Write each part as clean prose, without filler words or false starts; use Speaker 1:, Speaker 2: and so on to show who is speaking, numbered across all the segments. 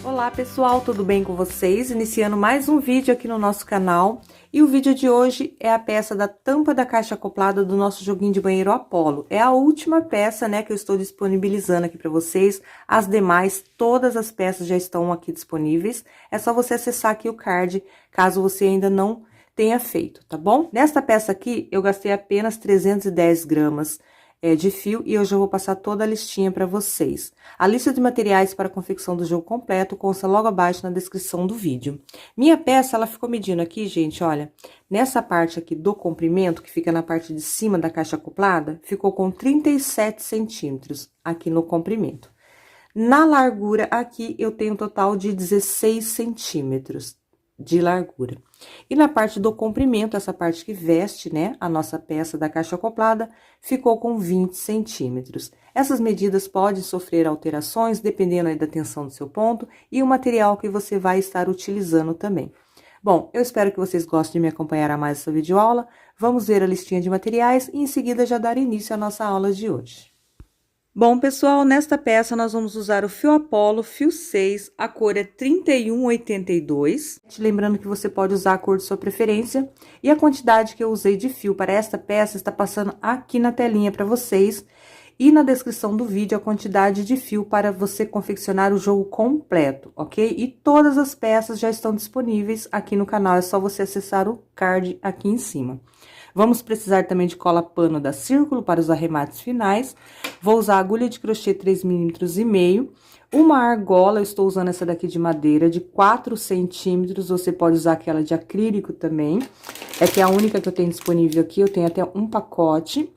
Speaker 1: Olá pessoal, tudo bem com vocês? Iniciando mais um vídeo aqui no nosso canal. E o vídeo de hoje é a peça da tampa da caixa acoplada do nosso joguinho de banheiro Apollo. É a última peça, né, que eu estou disponibilizando aqui para vocês. As demais, todas as peças já estão aqui disponíveis. É só você acessar aqui o card, caso você ainda não tenha feito, tá bom? Nesta peça aqui, eu gastei apenas 310 gramas de fio e eu já vou passar toda a listinha para vocês. A lista de materiais para a confecção do jogo completo consta logo abaixo na descrição do vídeo. Minha peça, ela ficou medindo aqui, gente, olha, nessa parte aqui do comprimento, que fica na parte de cima da caixa acoplada, ficou com 37 centímetros aqui no comprimento. Na largura aqui, eu tenho um total de 16 centímetros de largura. E na parte do comprimento, essa parte que veste, né, a nossa peça da caixa acoplada, ficou com 20 centímetros. Essas medidas podem sofrer alterações, dependendo aí da tensão do seu ponto e o material que você vai estar utilizando também. Bom, eu espero que vocês gostem de me acompanhar a mais essa videoaula. Vamos ver a listinha de materiais e em seguida já dar início à nossa aula de hoje. Bom, pessoal, nesta peça nós vamos usar o fio Apollo, fio 6, a cor é 3182. Lembrando que você pode usar a cor de sua preferência. E a quantidade que eu usei de fio para esta peça está passando aqui na telinha para vocês. E na descrição do vídeo a quantidade de fio para você confeccionar o jogo completo, ok? E todas as peças já estão disponíveis aqui no canal, é só você acessar o card aqui em cima. Vamos precisar também de cola pano da Círculo para os arremates finais. Vou usar agulha de crochê 3,5 mm. Uma argola, eu estou usando essa daqui de madeira, de 4 centímetros. Você pode usar aquela de acrílico também. É que é a única que eu tenho disponível aqui, eu tenho até um pacote.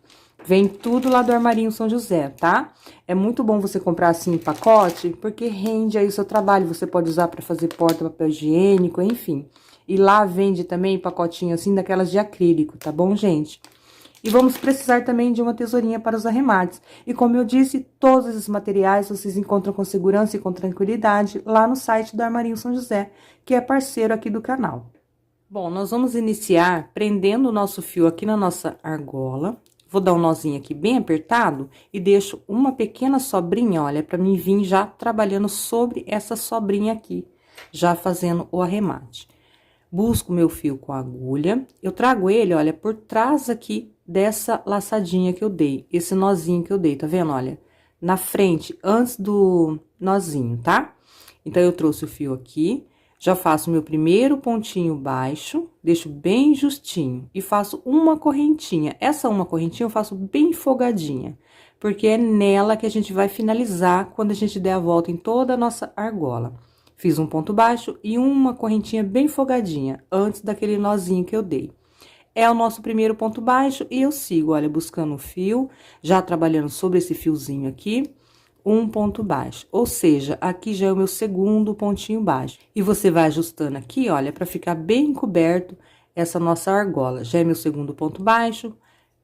Speaker 1: Vem tudo lá do Armarinho São José, tá? É muito bom você comprar assim em pacote, porque rende aí o seu trabalho. Você pode usar para fazer porta, papel higiênico, enfim. E lá vende também pacotinho assim, daquelas de acrílico, tá bom, gente? E vamos precisar também de uma tesourinha para os arremates. E como eu disse, todos esses materiais vocês encontram com segurança e com tranquilidade lá no site do Armarinho São José, que é parceiro aqui do canal. Bom, nós vamos iniciar prendendo o nosso fio aqui na nossa argola. Vou dar um nozinho aqui bem apertado e deixo uma pequena sobrinha, olha, para mim vir já trabalhando sobre essa sobrinha aqui, já fazendo o arremate. Busco meu fio com a agulha, eu trago ele, olha, por trás aqui dessa laçadinha que eu dei, esse nozinho que eu dei, tá vendo, olha? Na frente, antes do nozinho, tá? Então, eu trouxe o fio aqui, já faço meu primeiro pontinho baixo, deixo bem justinho e faço uma correntinha. Essa uma correntinha eu faço bem folgadinha, porque é nela que a gente vai finalizar quando a gente der a volta em toda a nossa argola. Fiz um ponto baixo e uma correntinha bem folgadinha, antes daquele nozinho que eu dei. É o nosso primeiro ponto baixo e eu sigo, olha, buscando o fio, já trabalhando sobre esse fiozinho aqui, um ponto baixo. Ou seja, aqui já é o meu segundo pontinho baixo. E você vai ajustando aqui, olha, para ficar bem coberto essa nossa argola. Já é meu segundo ponto baixo,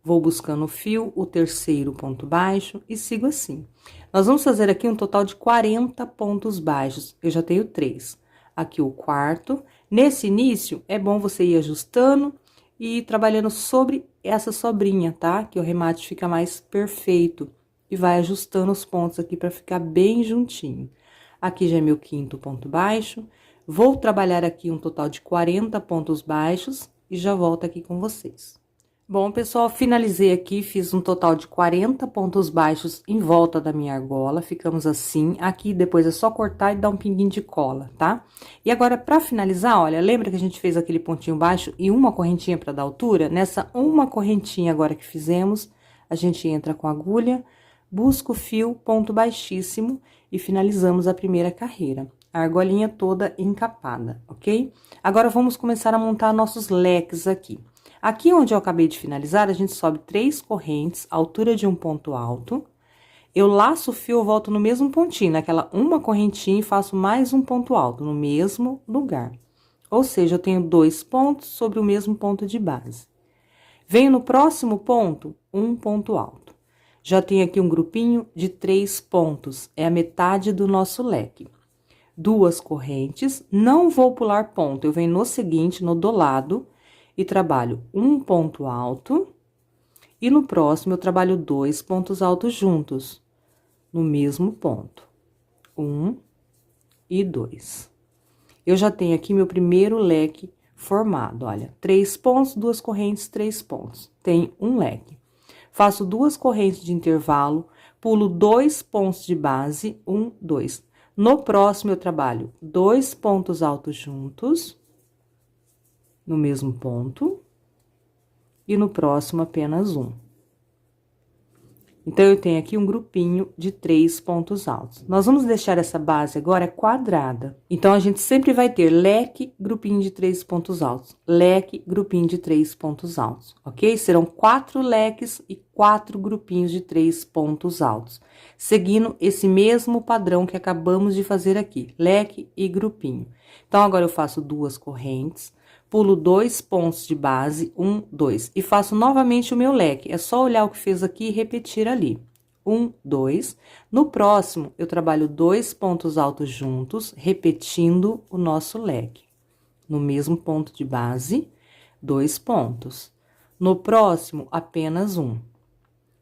Speaker 1: vou buscando o fio, o terceiro ponto baixo e sigo assim. Nós vamos fazer aqui um total de 40 pontos baixos, eu já tenho 3. Aqui o quarto. Nesse início, é bom você ir ajustando e ir trabalhando sobre essa sobrinha, tá? Que o remate fica mais perfeito. E vai ajustando os pontos aqui para ficar bem juntinho. Aqui já é meu quinto ponto baixo. Vou trabalhar aqui um total de 40 pontos baixos e já volto aqui com vocês. Bom, pessoal, finalizei aqui, fiz um total de 40 pontos baixos em volta da minha argola, ficamos assim. Aqui depois é só cortar e dar um pinguinho de cola, tá? E agora, pra finalizar, olha, lembra que a gente fez aquele pontinho baixo e uma correntinha pra dar altura? Nessa uma correntinha agora que fizemos, a gente entra com a agulha, busca o fio, ponto baixíssimo e finalizamos a primeira carreira. A argolinha toda encapada, ok? Agora, vamos começar a montar nossos leques aqui. Aqui onde eu acabei de finalizar, a gente sobe 3 correntes, altura de um ponto alto. Eu laço o fio, eu volto no mesmo pontinho, naquela uma correntinha e faço mais um ponto alto, no mesmo lugar. Ou seja, eu tenho 2 pontos sobre o mesmo ponto de base. Venho no próximo ponto, um ponto alto. Já tenho aqui um grupinho de 3 pontos, é a metade do nosso leque. 2 correntes, não vou pular ponto, eu venho no seguinte, no do lado, e trabalho um ponto alto, e no próximo eu trabalho 2 pontos altos juntos, no mesmo ponto. 1 e 2. Eu já tenho aqui meu primeiro leque formado, olha, 3 pontos, 2 correntes, 3 pontos. Tem um leque. Faço 2 correntes de intervalo, pulo 2 pontos de base, 1, 2. No próximo, eu trabalho 2 pontos altos juntos, no mesmo ponto, e no próximo, apenas um. Então, eu tenho aqui um grupinho de 3 pontos altos. Nós vamos deixar essa base agora quadrada. Então, a gente sempre vai ter leque, grupinho de 3 pontos altos. Leque, grupinho de 3 pontos altos, ok? Serão 4 leques e 4 grupinhos de 3 pontos altos. Seguindo esse mesmo padrão que acabamos de fazer aqui. Leque e grupinho. Então, agora eu faço 2 correntes. Pulo 2 pontos de base, 1, 2, e faço novamente o meu leque. É só olhar o que fez aqui e repetir ali. 1, 2. No próximo, eu trabalho 2 pontos altos juntos, repetindo o nosso leque. No mesmo ponto de base, 2 pontos. No próximo, apenas um.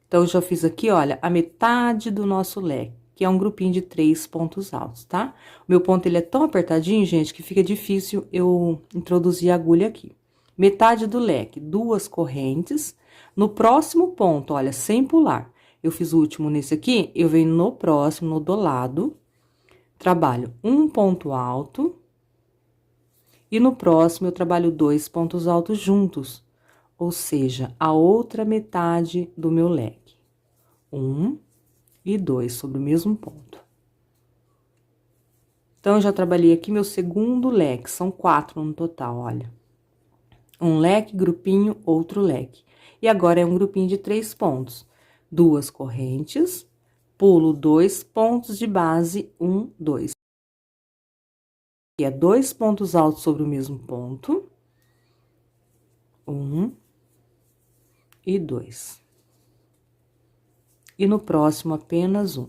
Speaker 1: Então, eu já fiz aqui, olha, a metade do nosso leque, que é um grupinho de 3 pontos altos, tá? O meu ponto, ele é tão apertadinho, gente, que fica difícil eu introduzir a agulha aqui. Metade do leque, 2 correntes. No próximo ponto, olha, sem pular, eu fiz o último nesse aqui, eu venho no próximo, no do lado, trabalho um ponto alto, e no próximo, eu trabalho 2 pontos altos juntos, ou seja, a outra metade do meu leque. 1 e 2 sobre o mesmo ponto. Então, eu já trabalhei aqui meu segundo leque, são 4 no total, olha. Um leque, grupinho, outro leque. E agora, é um grupinho de 3 pontos. 2 correntes, pulo 2 pontos de base, 1, 2. E é 2 pontos altos sobre o mesmo ponto. 1 e 2. E no próximo, apenas um.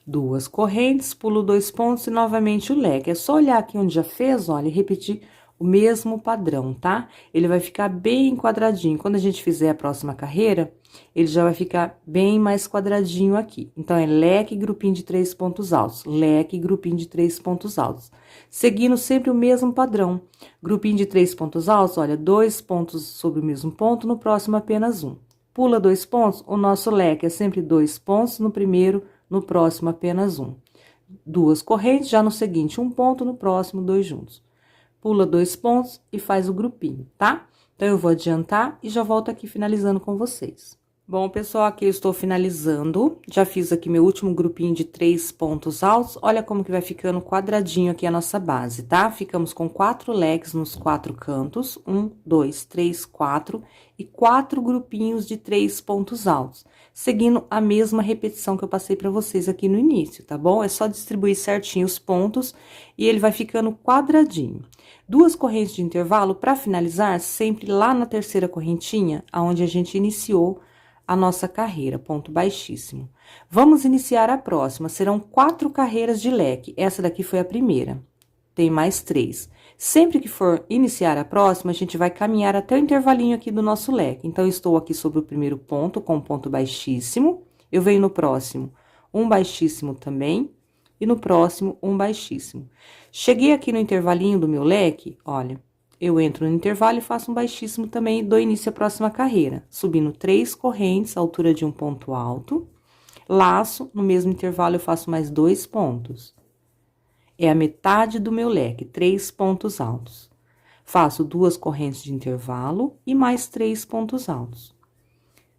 Speaker 1: Duas correntes, pulo 2 pontos e novamente o leque. É só olhar aqui onde já fez, olha, e repetir o mesmo padrão, tá? Ele vai ficar bem quadradinho. Quando a gente fizer a próxima carreira, ele já vai ficar bem mais quadradinho aqui. Então, é leque, grupinho de 3 pontos altos. Leque, grupinho de 3 pontos altos. Seguindo sempre o mesmo padrão. Grupinho de 3 pontos altos, olha, 2 pontos sobre o mesmo ponto, no próximo apenas um. Pula 2 pontos, o nosso leque é sempre 2 pontos no primeiro, no próximo apenas um. 2 correntes, já no seguinte, 1 ponto, no próximo, 2 juntos. Pula 2 pontos e faz o grupinho, tá? Então, eu vou adiantar e já volto aqui finalizando com vocês. Bom, pessoal, aqui eu estou finalizando. Já fiz aqui meu último grupinho de 3 pontos altos. Olha como que vai ficando quadradinho aqui a nossa base, tá? Ficamos com 4 leques nos 4 cantos. 1, 2, 3, 4. E 4 grupinhos de 3 pontos altos. Seguindo a mesma repetição que eu passei pra vocês aqui no início, tá bom? É só distribuir certinho os pontos e ele vai ficando quadradinho. 2 correntes de intervalo para finalizar, sempre lá na terceira correntinha, aonde a gente iniciou a nossa carreira, ponto baixíssimo. Vamos iniciar a próxima, serão 4 carreiras de leque, essa daqui foi a primeira, tem mais 3. Sempre que for iniciar a próxima, a gente vai caminhar até o intervalinho aqui do nosso leque. Então, eu estou aqui sobre o primeiro ponto, com ponto baixíssimo, eu venho no próximo, um baixíssimo também, e no próximo, um baixíssimo. Cheguei aqui no intervalinho do meu leque, olha, eu entro no intervalo e faço um baixíssimo também e dou início à próxima carreira. Subindo 3 correntes, altura de um ponto alto. Laço, no mesmo intervalo eu faço mais 2 pontos. É a metade do meu leque, 3 pontos altos. Faço 2 correntes de intervalo e mais 3 pontos altos.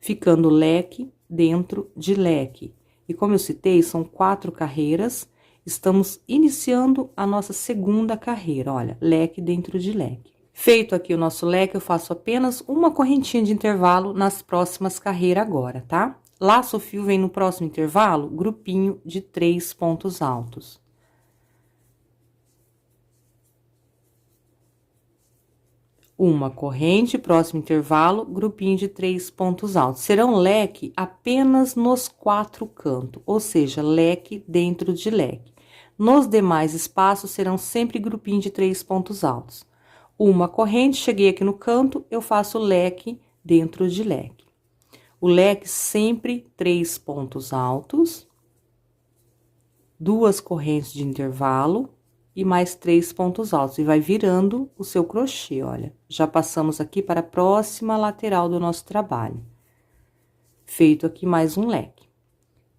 Speaker 1: Ficando leque dentro de leque. E como eu citei, são 4 carreiras. Estamos iniciando a nossa segunda carreira, olha, leque dentro de leque. Feito aqui o nosso leque, eu faço apenas uma correntinha de intervalo nas próximas carreiras agora, tá? Laço o fio, vem no próximo intervalo, grupinho de 3 pontos altos. Uma corrente, próximo intervalo, grupinho de 3 pontos altos. Serão leque apenas nos 4 cantos, ou seja, leque dentro de leque. Nos demais espaços, serão sempre grupinho de 3 pontos altos. Uma corrente, cheguei aqui no canto, eu faço leque dentro de leque. O leque sempre 3 pontos altos, 2 correntes de intervalo e mais 3 pontos altos. E vai virando o seu crochê, olha. Já passamos aqui para a próxima lateral do nosso trabalho. Feito aqui mais um leque,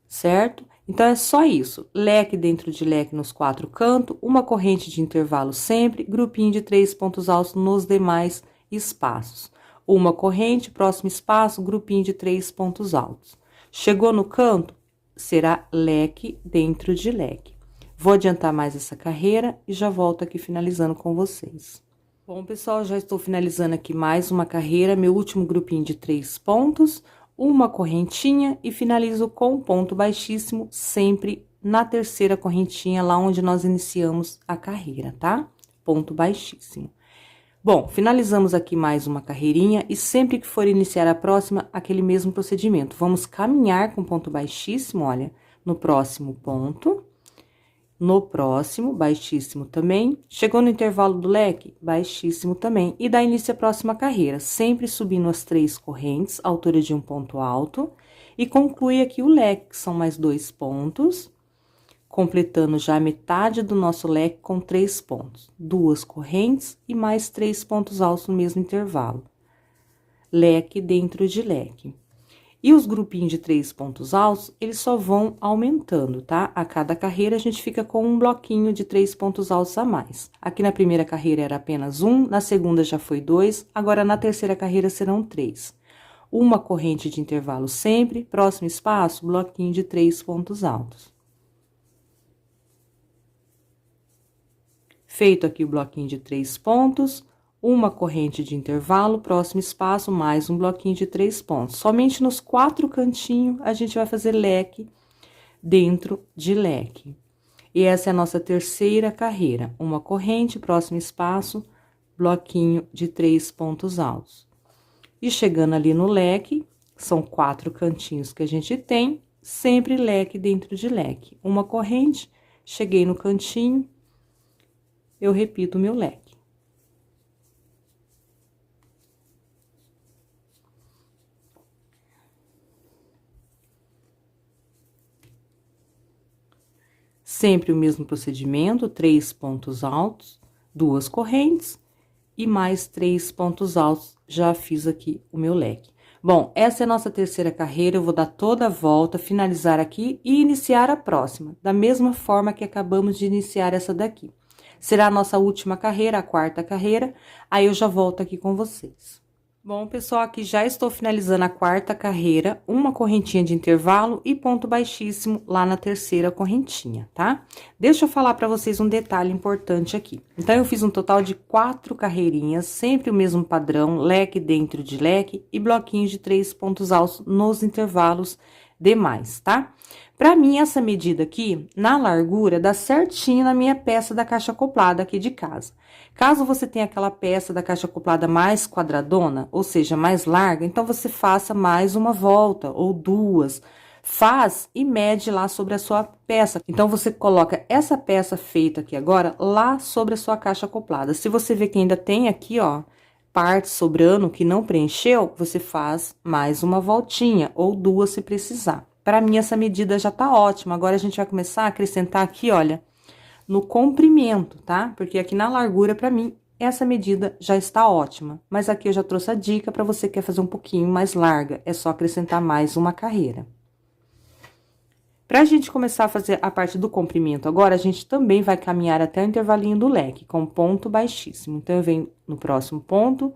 Speaker 1: certo? Então, é só isso. Leque dentro de leque nos 4 cantos, uma corrente de intervalo sempre, grupinho de 3 pontos altos nos demais espaços. Uma corrente, próximo espaço, grupinho de 3 pontos altos. Chegou no canto, será leque dentro de leque. Vou adiantar mais essa carreira e já volto aqui finalizando com vocês. Bom, pessoal, já estou finalizando aqui mais uma carreira, meu último grupinho de 3 pontos, uma correntinha e finalizo com ponto baixíssimo, sempre na terceira correntinha, lá onde nós iniciamos a carreira, tá? Ponto baixíssimo. Bom, finalizamos aqui mais uma carreirinha e sempre que for iniciar a próxima, aquele mesmo procedimento. Vamos caminhar com ponto baixíssimo, olha, no próximo ponto, no próximo, baixíssimo também. Chegou no intervalo do leque, baixíssimo também. E dá início à próxima carreira, sempre subindo as 3 correntes, altura de um ponto alto. E conclui aqui o leque, que são mais 2 pontos. Completando já a metade do nosso leque com 3 pontos, 2 correntes e mais 3 pontos altos no mesmo intervalo. Leque dentro de leque. E os grupinhos de 3 pontos altos, eles só vão aumentando, tá? A cada carreira, a gente fica com um bloquinho de 3 pontos altos a mais. Aqui na primeira carreira era apenas 1, na segunda já foi 2, agora na terceira carreira serão 3. Uma corrente de intervalo sempre, próximo espaço, bloquinho de 3 pontos altos. Feito aqui o bloquinho de 3 pontos, uma corrente de intervalo, próximo espaço, mais um bloquinho de 3 pontos. Somente nos 4 cantinhos, a gente vai fazer leque dentro de leque. E essa é a nossa terceira carreira. Uma corrente, próximo espaço, bloquinho de 3 pontos altos. E chegando ali no leque, são 4 cantinhos que a gente tem, sempre leque dentro de leque. Uma corrente, cheguei no cantinho, eu repito o meu leque. Sempre o mesmo procedimento, 3 pontos altos, 2 correntes e mais 3 pontos altos, já fiz aqui o meu leque. Bom, essa é a nossa terceira carreira, eu vou dar toda a volta, finalizar aqui e iniciar a próxima, da mesma forma que acabamos de iniciar essa daqui. Será a nossa última carreira, a quarta carreira, aí eu já volto aqui com vocês. Bom, pessoal, aqui já estou finalizando a quarta carreira, uma correntinha de intervalo e ponto baixíssimo lá na terceira correntinha, tá? Deixa eu falar para vocês um detalhe importante aqui. Então, eu fiz um total de 4 carreirinhas, sempre o mesmo padrão, leque dentro de leque e bloquinhos de 3 pontos altos nos intervalos demais, tá? Pra mim, essa medida aqui, na largura, dá certinho na minha peça da caixa acoplada aqui de casa. Caso você tenha aquela peça da caixa acoplada mais quadradona, ou seja, mais larga, então você faça mais uma volta ou 2. Faz e mede lá sobre a sua peça. Então, você coloca essa peça feita aqui agora lá sobre a sua caixa acoplada. Se você vê que ainda tem aqui, ó, parte sobrando que não preencheu, você faz mais uma voltinha ou 2 se precisar. Para mim, essa medida já tá ótima. Agora, a gente vai começar a acrescentar aqui, olha, no comprimento, tá? Porque aqui na largura, para mim, essa medida já está ótima. Mas aqui eu já trouxe a dica para você que quer fazer um pouquinho mais larga. É só acrescentar mais uma carreira. Pra gente começar a fazer a parte do comprimento agora, a gente também vai caminhar até o intervalinho do leque, com ponto baixíssimo. Então, eu venho no próximo ponto,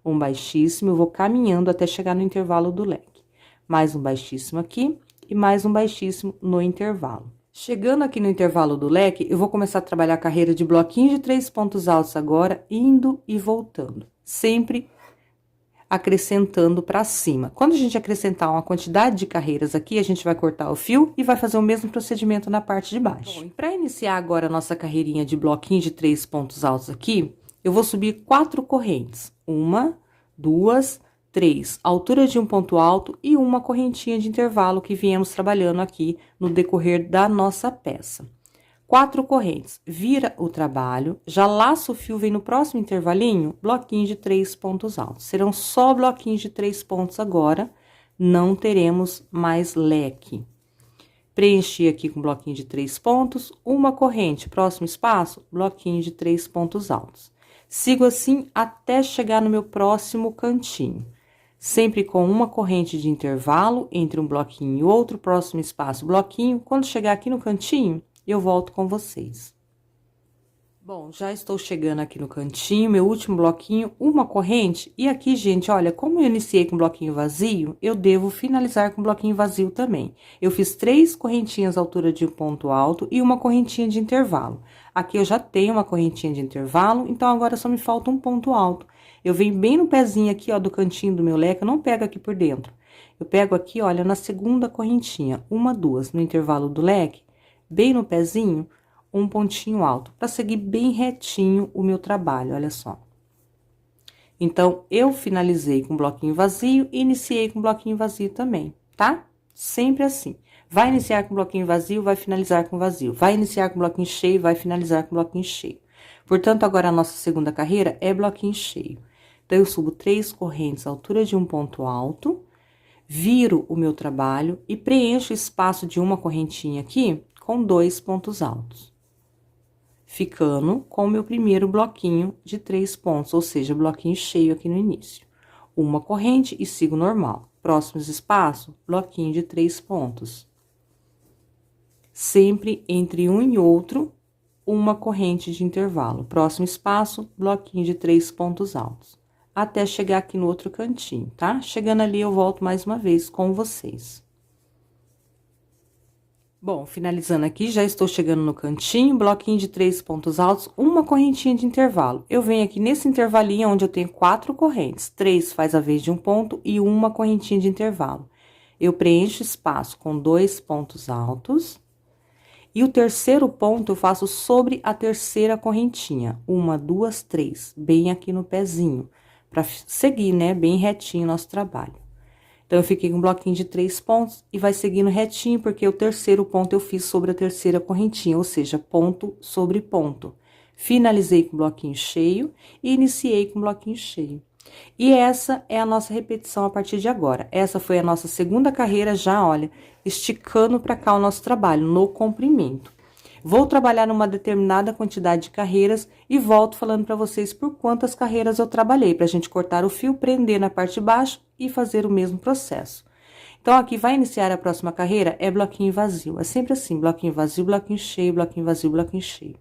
Speaker 1: um baixíssimo, eu vou caminhando até chegar no intervalo do leque. Mais um baixíssimo aqui e mais um baixíssimo no intervalo. Chegando aqui no intervalo do leque, eu vou começar a trabalhar a carreira de bloquinho de 3 pontos altos agora, indo e voltando. Sempre acrescentando para cima. Quando a gente acrescentar uma quantidade de carreiras aqui, a gente vai cortar o fio e vai fazer o mesmo procedimento na parte de baixo. Bom, para iniciar agora a nossa carreirinha de bloquinho de 3 pontos altos aqui, eu vou subir 4 correntes. 1, 2, 3, altura de um ponto alto e uma correntinha de intervalo que viemos trabalhando aqui no decorrer da nossa peça. 4 correntes, vira o trabalho, já laça o fio, vem no próximo intervalinho, bloquinho de 3 pontos altos. Serão só bloquinhos de 3 pontos agora, não teremos mais leque. Preenchi aqui com bloquinho de 3 pontos, uma corrente, próximo espaço, bloquinho de 3 pontos altos. Sigo assim até chegar no meu próximo cantinho. Sempre com uma corrente de intervalo entre um bloquinho e outro, próximo espaço, bloquinho. Quando chegar aqui no cantinho, eu volto com vocês. Bom, já estou chegando aqui no cantinho, meu último bloquinho, uma corrente. E aqui, gente, olha, como eu iniciei com bloquinho vazio, eu devo finalizar com bloquinho vazio também. Eu fiz 3 correntinhas à altura de um ponto alto e uma correntinha de intervalo. Aqui eu já tenho uma correntinha de intervalo, então agora só me falta um ponto alto. Eu venho bem no pezinho aqui, ó, do cantinho do meu leque, eu não pego aqui por dentro. Eu pego aqui, olha, na segunda correntinha, uma, duas, no intervalo do leque, bem no pezinho, um pontinho alto, para seguir bem retinho o meu trabalho, olha só. Então, eu finalizei com bloquinho vazio e iniciei com bloquinho vazio também, tá? Sempre assim. Vai iniciar com bloquinho vazio, vai finalizar com vazio. Vai iniciar com bloquinho cheio, vai finalizar com bloquinho cheio. Portanto, agora a nossa segunda carreira é bloquinho cheio. Então, eu subo 3 correntes à altura de um ponto alto, viro o meu trabalho e preencho o espaço de uma correntinha aqui com 2 pontos altos. Ficando com o meu primeiro bloquinho de 3 pontos, ou seja, bloquinho cheio aqui no início. Uma corrente e sigo normal. Próximos espaço, bloquinho de 3 pontos. Sempre entre um e outro, uma corrente de intervalo. Próximo espaço, bloquinho de 3 pontos altos. Até chegar aqui no outro cantinho, tá? Chegando ali, eu volto mais uma vez com vocês. Bom, finalizando aqui, já estou chegando no cantinho, bloquinho de 3 pontos altos, uma correntinha de intervalo. Eu venho aqui nesse intervalinho onde eu tenho 4 correntes, 3 faz a vez de um ponto e uma correntinha de intervalo. Eu preencho espaço com 2 pontos altos. E o terceiro ponto eu faço sobre a terceira correntinha, uma, duas, 3, bem aqui no pezinho, para seguir, né, bem retinho o nosso trabalho. Então, eu fiquei com um bloquinho de 3 pontos e vai seguindo retinho, porque o terceiro ponto eu fiz sobre a terceira correntinha, ou seja, ponto sobre ponto. Finalizei com bloquinho cheio e iniciei com bloquinho cheio. E essa é a nossa repetição a partir de agora. Essa foi a nossa segunda carreira já, olha, esticando para cá o nosso trabalho, no comprimento. Vou trabalhar numa determinada quantidade de carreiras e volto falando para vocês por quantas carreiras eu trabalhei, para a gente cortar o fio, prender na parte de baixo e fazer o mesmo processo. Então, aqui vai iniciar a próxima carreira, é bloquinho vazio. É sempre assim, bloquinho vazio, bloquinho cheio, bloquinho vazio, bloquinho cheio.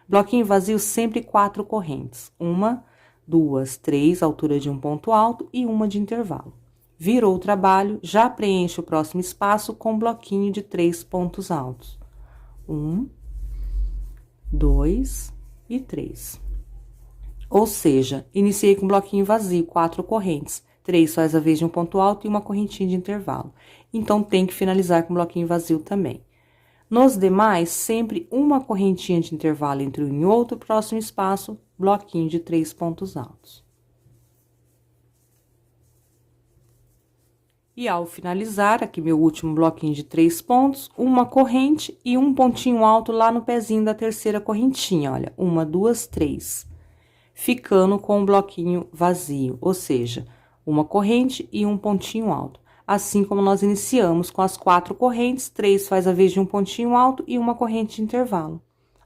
Speaker 1: Bloquinho vazio, sempre 4 correntes. Uma, duas, 3, altura de um ponto alto e uma de intervalo. Virou o trabalho, já preenche o próximo espaço com bloquinho de 3 pontos altos. 1, 2 e 3. Ou seja, iniciei com bloquinho vazio, 4 correntes. 3 faz a vez de um ponto alto e uma correntinha de intervalo. Então, tem que finalizar com bloquinho vazio também. Nos demais, sempre uma correntinha de intervalo entre um e outro, próximo espaço, bloquinho de 3 pontos altos. E ao finalizar, aqui meu último bloquinho de 3 pontos, uma corrente e um pontinho alto lá no pezinho da terceira correntinha, olha, 1, 2, 3. Ficando com o bloquinho vazio, ou seja, uma corrente e um pontinho alto. Assim como nós iniciamos com as 4 correntes, 3 faz a vez de um pontinho alto e uma corrente de intervalo.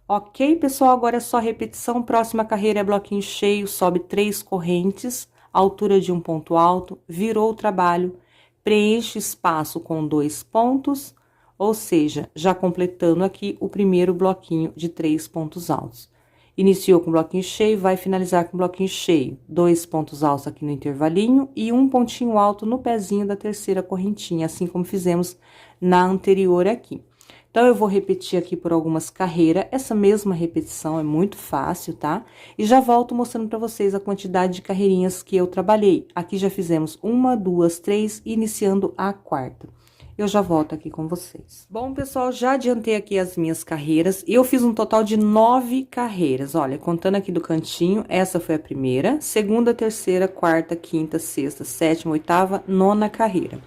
Speaker 1: Ok, pessoal? Agora é só repetição. Próxima carreira é bloquinho cheio, sobe 3 correntes, altura de um ponto alto, virou o trabalho, preenche espaço com 2 pontos, ou seja, já completando aqui o primeiro bloquinho de 3 pontos altos. Iniciou com bloquinho cheio, vai finalizar com bloquinho cheio. 2 pontos altos aqui no intervalinho e um pontinho alto no pezinho da terceira correntinha, assim como fizemos na anterior aqui. Então, eu vou repetir aqui por algumas carreiras, essa mesma repetição é muito fácil, tá? E já volto mostrando pra vocês a quantidade de carreirinhas que eu trabalhei. Aqui já fizemos 1, 2, 3, iniciando a quarta. Eu já volto aqui com vocês. Bom, pessoal, já adiantei aqui as minhas carreiras. Eu fiz um total de 9 carreiras. Olha, contando aqui do cantinho, essa foi a primeira, segunda, terceira, quarta, quinta, sexta, sétima, oitava, nona carreira.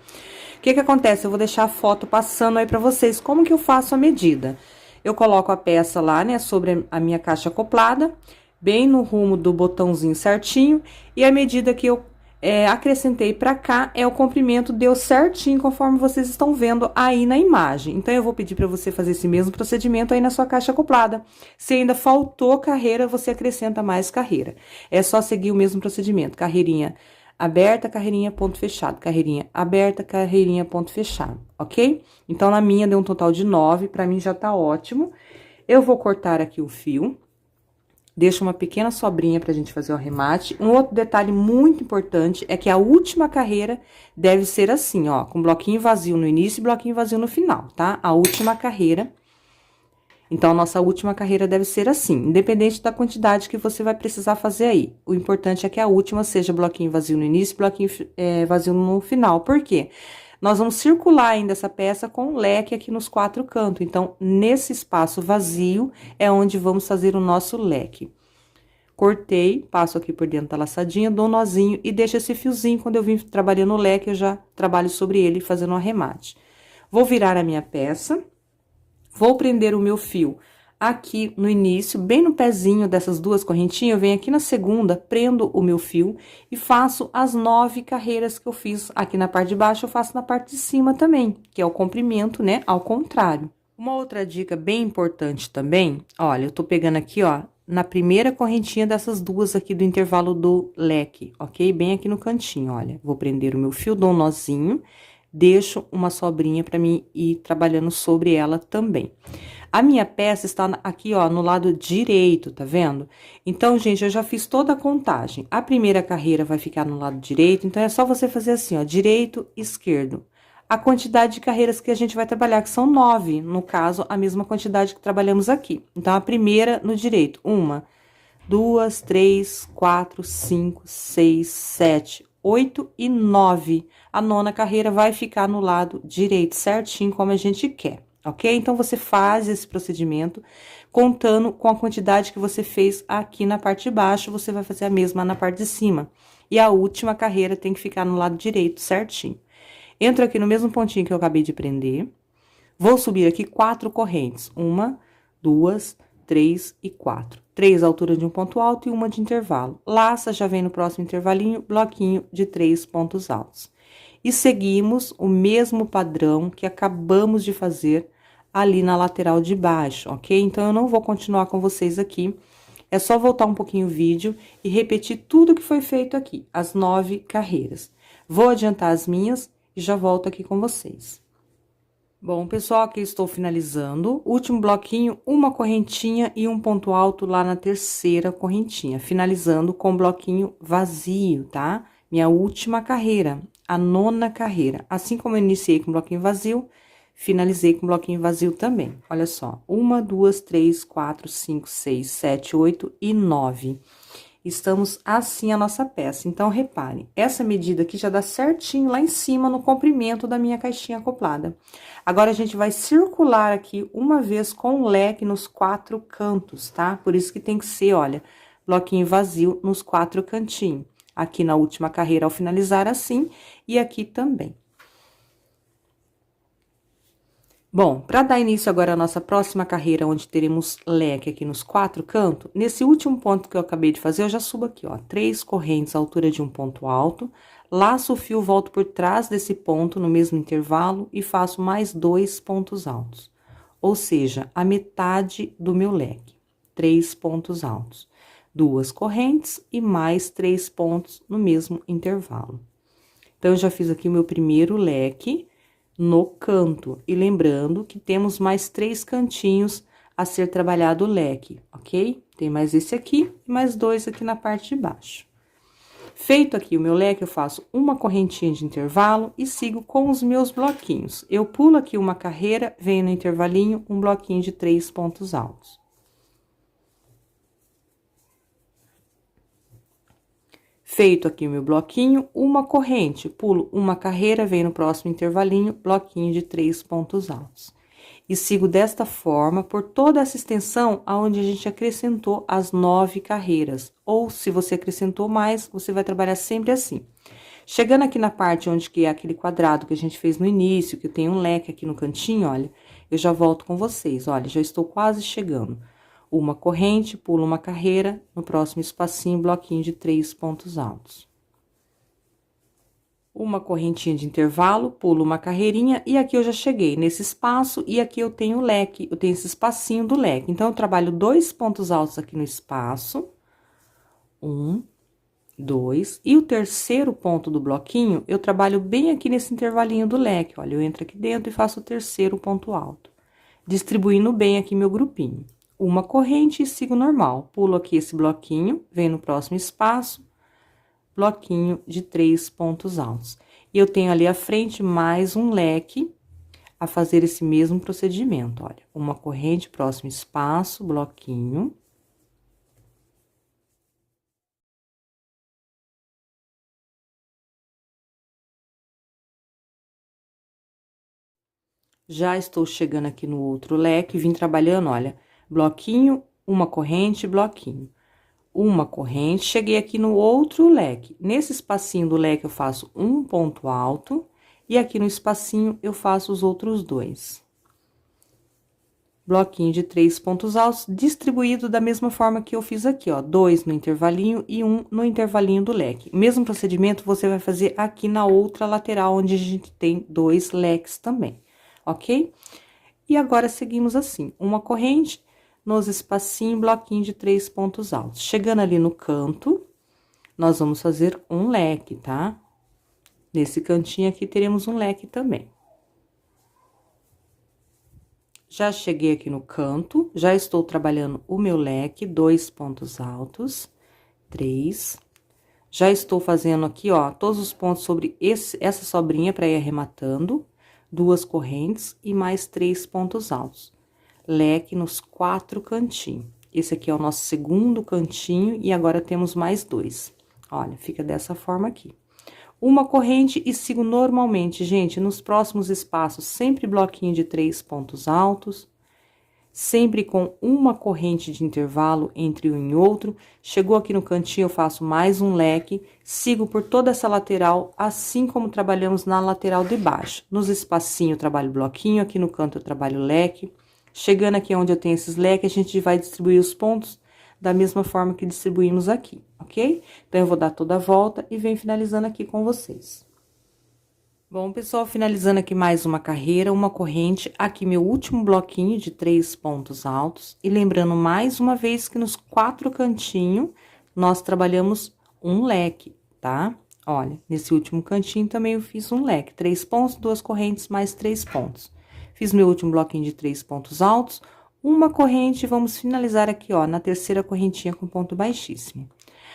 Speaker 1: O que que acontece? Eu vou deixar a foto passando aí pra vocês, como que eu faço a medida. Eu coloco a peça lá, né, sobre a minha caixa acoplada, bem no rumo do botãozinho certinho, e a medida que eu acrescentei pra cá, o comprimento deu certinho, conforme vocês estão vendo aí na imagem. Então, eu vou pedir pra você fazer esse mesmo procedimento aí na sua caixa acoplada. Se ainda faltou carreira, você acrescenta mais carreira. É só seguir o mesmo procedimento, carreirinha aberta, carreirinha, ponto fechado, carreirinha aberta, carreirinha, ponto fechado, ok? Então, na minha deu um total de 9, pra mim já tá ótimo. Eu vou cortar aqui o fio. Deixa uma pequena sobrinha pra gente fazer o arremate. Um outro detalhe muito importante é que a última carreira deve ser assim, ó, com bloquinho vazio no início e bloquinho vazio no final, tá? A última carreira. Então, a nossa última carreira deve ser assim, independente da quantidade que você vai precisar fazer aí. O importante é que a última seja bloquinho vazio no início e bloquinho vazio no final. Por quê? Nós vamos circular ainda essa peça com um leque aqui nos 4 cantos. Então, nesse espaço vazio é onde vamos fazer o nosso leque. Cortei, passo aqui por dentro da laçadinha, dou um nozinho e deixo esse fiozinho. Quando eu vim trabalhando o leque, eu já trabalho sobre ele fazendo um arremate. Vou virar a minha peça, vou prender o meu fio aqui no início, bem no pezinho dessas duas correntinhas, eu venho aqui na segunda, prendo o meu fio e faço as 9 carreiras que eu fiz aqui na parte de baixo, eu faço na parte de cima também, que é o comprimento, né, ao contrário. Uma outra dica bem importante também, olha, eu tô pegando aqui, ó, na primeira correntinha dessas duas aqui do intervalo do leque, ok? Bem aqui no cantinho, olha, vou prender o meu fio, dou um nozinho, deixo uma sobrinha pra mim ir trabalhando sobre ela também. A minha peça está aqui, ó, no lado direito, tá vendo? Então, gente, eu já fiz toda a contagem. A primeira carreira vai ficar no lado direito, então é só você fazer assim, ó, direito, esquerdo. A quantidade de carreiras que a gente vai trabalhar, que são 9, no caso, a mesma quantidade que trabalhamos aqui. Então, a primeira no direito, 1, 2, 3, 4, 5, 6, 7, 8 e 9. A 9ª carreira vai ficar no lado direito, certinho, como a gente quer. Ok? Então, você faz esse procedimento contando com a quantidade que você fez aqui na parte de baixo, você vai fazer a mesma na parte de cima. E a última carreira tem que ficar no lado direito, certinho. Entro aqui no mesmo pontinho que eu acabei de prender. Vou subir aqui 4 correntes. 1, 2, 3 e 4. 3 altura de um ponto alto e 1 de intervalo. Laça, já vem no próximo intervalinho, bloquinho de 3 pontos altos. E seguimos o mesmo padrão que acabamos de fazer ali na lateral de baixo, ok? Então, eu não vou continuar com vocês aqui, é só voltar um pouquinho o vídeo e repetir tudo que foi feito aqui, as 9 carreiras. Vou adiantar as minhas e já volto aqui com vocês. Bom, pessoal, aqui estou finalizando. Último bloquinho, uma correntinha e um ponto alto lá na terceira correntinha, finalizando com o bloquinho vazio, tá? Minha última carreira, a 9ª carreira. Assim como eu iniciei com bloquinho vazio, finalizei com bloquinho vazio também. Olha só, 1, 2, 3, 4, 5, 6, 7, 8 e 9. Estamos assim a nossa peça. Então, reparem, essa medida aqui já dá certinho lá em cima no comprimento da minha caixinha acoplada. Agora, a gente vai circular aqui uma vez com o leque nos 4 cantos, tá? Por isso que tem que ser, olha, bloquinho vazio nos 4 cantinhos. Aqui na última carreira, ao finalizar assim, e aqui também. Bom, para dar início agora à nossa próxima carreira, onde teremos leque aqui nos 4 cantos, nesse último ponto que eu acabei de fazer, eu já subo aqui, ó, 3 correntes à altura de um ponto alto, laço o fio, volto por trás desse ponto no mesmo intervalo e faço mais 2 pontos altos. Ou seja, a metade do meu leque, 3 pontos altos. 2 correntes e mais 3 pontos no mesmo intervalo. Então, eu já fiz aqui o meu primeiro leque no canto. E lembrando que temos mais 3 cantinhos a ser trabalhado o leque, ok? Tem mais esse aqui e mais 2 aqui na parte de baixo. Feito aqui o meu leque, eu faço uma correntinha de intervalo e sigo com os meus bloquinhos. Eu pulo aqui uma carreira, venho no intervalinho, um bloquinho de 3 pontos altos. Feito aqui o meu bloquinho, uma corrente, pulo uma carreira, venho no próximo intervalinho, bloquinho de 3 pontos altos. E sigo desta forma por toda essa extensão aonde a gente acrescentou as 9 carreiras. Ou, se você acrescentou mais, você vai trabalhar sempre assim. Chegando aqui na parte onde que é aquele quadrado que a gente fez no início, que tem um leque aqui no cantinho, olha, eu já volto com vocês, olha, já estou quase chegando. Uma corrente, pulo uma carreira, no próximo espacinho, bloquinho de 3 pontos altos. Uma correntinha de intervalo, pulo uma carreirinha e aqui eu já cheguei nesse espaço e aqui eu tenho o leque, eu tenho esse espacinho do leque. Então, eu trabalho 2 pontos altos aqui no espaço. 1, 2. E o terceiro ponto do bloquinho, eu trabalho bem aqui nesse intervalinho do leque. Olha, eu entro aqui dentro e faço o terceiro ponto alto, distribuindo bem aqui meu grupinho. Uma corrente e sigo normal. Pulo aqui esse bloquinho, venho no próximo espaço, bloquinho de 3 pontos altos. E eu tenho ali à frente mais um leque a fazer esse mesmo procedimento, olha. Uma corrente, próximo espaço, bloquinho. Já estou chegando aqui no outro leque, vim trabalhando, olha, bloquinho, uma corrente, bloquinho. Uma corrente, cheguei aqui no outro leque. Nesse espacinho do leque, eu faço um ponto alto, e aqui no espacinho, eu faço os outros 2. Bloquinho de 3 pontos altos, distribuído da mesma forma que eu fiz aqui, ó, 2 no intervalinho e 1 no intervalinho do leque. O mesmo procedimento você vai fazer aqui na outra lateral, onde a gente tem 2 leques também, ok? E agora, seguimos assim, uma corrente nos espacinhos, bloquinho de 3 pontos altos. Chegando ali no canto, nós vamos fazer um leque, tá? Nesse cantinho aqui, teremos um leque também. Já cheguei aqui no canto, já estou trabalhando o meu leque, 2 pontos altos, 3. Já estou fazendo aqui, ó, todos os pontos sobre essa sobrinha para ir arrematando, 2 correntes e mais 3 pontos altos. Leque nos 4 cantinhos. Esse aqui é o nosso segundo cantinho e agora temos mais 2. Olha, fica dessa forma aqui. Uma corrente e sigo normalmente, gente, nos próximos espaços, sempre bloquinho de 3 pontos altos, sempre com uma corrente de intervalo entre um e outro. Chegou aqui no cantinho, eu faço mais um leque, sigo por toda essa lateral, assim como trabalhamos na lateral de baixo. Nos espacinhos eu trabalho bloquinho, aqui no canto eu trabalho leque. Chegando aqui onde eu tenho esses leques, a gente vai distribuir os pontos da mesma forma que distribuímos aqui, ok? Então, eu vou dar toda a volta e venho finalizando aqui com vocês. Bom, pessoal, finalizando aqui mais uma carreira, uma corrente, aqui meu último bloquinho de 3 pontos altos. E lembrando mais uma vez que nos 4 cantinhos, nós trabalhamos um leque, tá? Olha, nesse último cantinho também eu fiz um leque, 3 pontos, 2 correntes, mais 3 pontos. Fiz meu último bloquinho de 3 pontos altos, uma corrente, vamos finalizar aqui, ó, na terceira correntinha com ponto baixíssimo.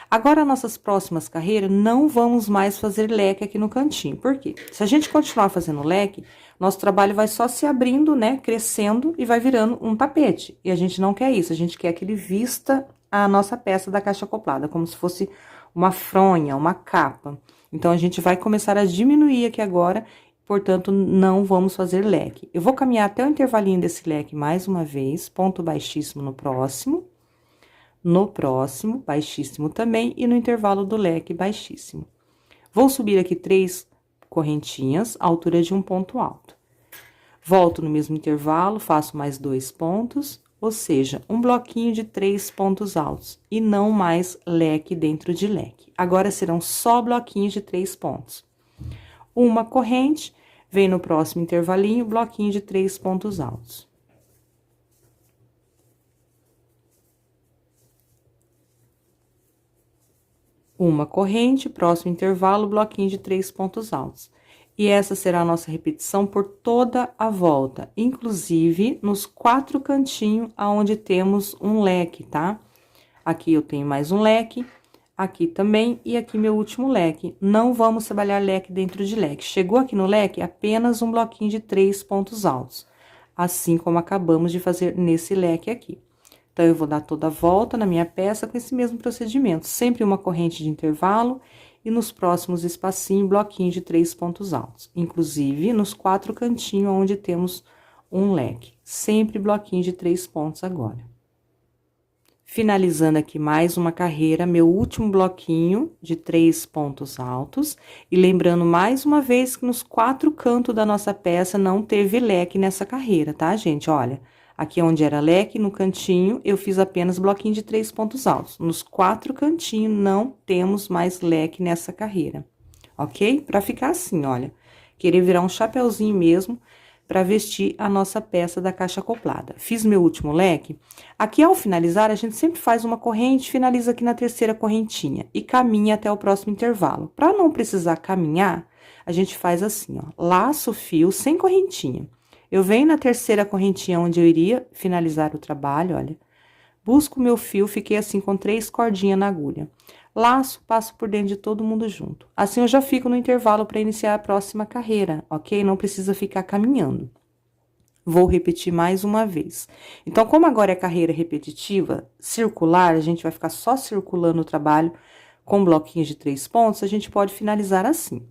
Speaker 1: Agora, nossas próximas carreiras, não vamos mais fazer leque aqui no cantinho. Por quê? Se a gente continuar fazendo leque, nosso trabalho vai só se abrindo, né, crescendo e vai virando um tapete. E a gente não quer isso, a gente quer que ele vista a nossa peça da caixa acoplada, como se fosse uma fronha, uma capa. Então, a gente vai começar a diminuir aqui agora, portanto, não vamos fazer leque. Eu vou caminhar até o intervalinho desse leque mais uma vez, ponto baixíssimo no próximo, baixíssimo também, e no intervalo do leque, baixíssimo. Vou subir aqui 3 correntinhas, à altura de um ponto alto. Volto no mesmo intervalo, faço mais 2 pontos, ou seja, um bloquinho de 3 pontos altos, e não mais leque dentro de leque. Agora, serão só bloquinhos de 3 pontos. Uma corrente, vem no próximo intervalinho, bloquinho de 3 pontos altos. Uma corrente, próximo intervalo, bloquinho de 3 pontos altos. E essa será a nossa repetição por toda a volta, inclusive nos 4 cantinhos aonde temos um leque, tá? Aqui eu tenho mais um leque, aqui também, e aqui meu último leque. Não vamos trabalhar leque dentro de leque. Chegou aqui no leque, apenas um bloquinho de 3 pontos altos, assim como acabamos de fazer nesse leque aqui. Então, eu vou dar toda a volta na minha peça com esse mesmo procedimento, sempre uma corrente de intervalo e nos próximos espacinhos, bloquinho de 3 pontos altos. Inclusive, nos 4 cantinhos onde temos um leque, sempre bloquinho de 3 pontos agora. Finalizando aqui mais uma carreira, meu último bloquinho de 3 pontos altos. E lembrando mais uma vez que nos 4 cantos da nossa peça não teve leque nessa carreira, tá, gente? Olha, aqui onde era leque, no cantinho, eu fiz apenas bloquinho de 3 pontos altos. Nos 4 cantinhos, não temos mais leque nessa carreira, ok? Pra ficar assim, olha, querer virar um chapeuzinho mesmo pra vestir a nossa peça da caixa acoplada. Fiz meu último leque. Aqui, ao finalizar, a gente sempre faz uma corrente, finaliza aqui na terceira correntinha e caminha até o próximo intervalo. Pra não precisar caminhar, a gente faz assim, ó, laço o fio sem correntinha. Eu venho na terceira correntinha onde eu iria finalizar o trabalho, olha. Busco o meu fio, fiquei assim com 3 cordinhas na agulha. Laço, passo por dentro de todo mundo junto. Assim eu já fico no intervalo para iniciar a próxima carreira, ok? Não precisa ficar caminhando. Vou repetir mais uma vez. Então, como agora é carreira repetitiva, circular, a gente vai ficar só circulando o trabalho com bloquinhos de 3 pontos, a gente pode finalizar assim.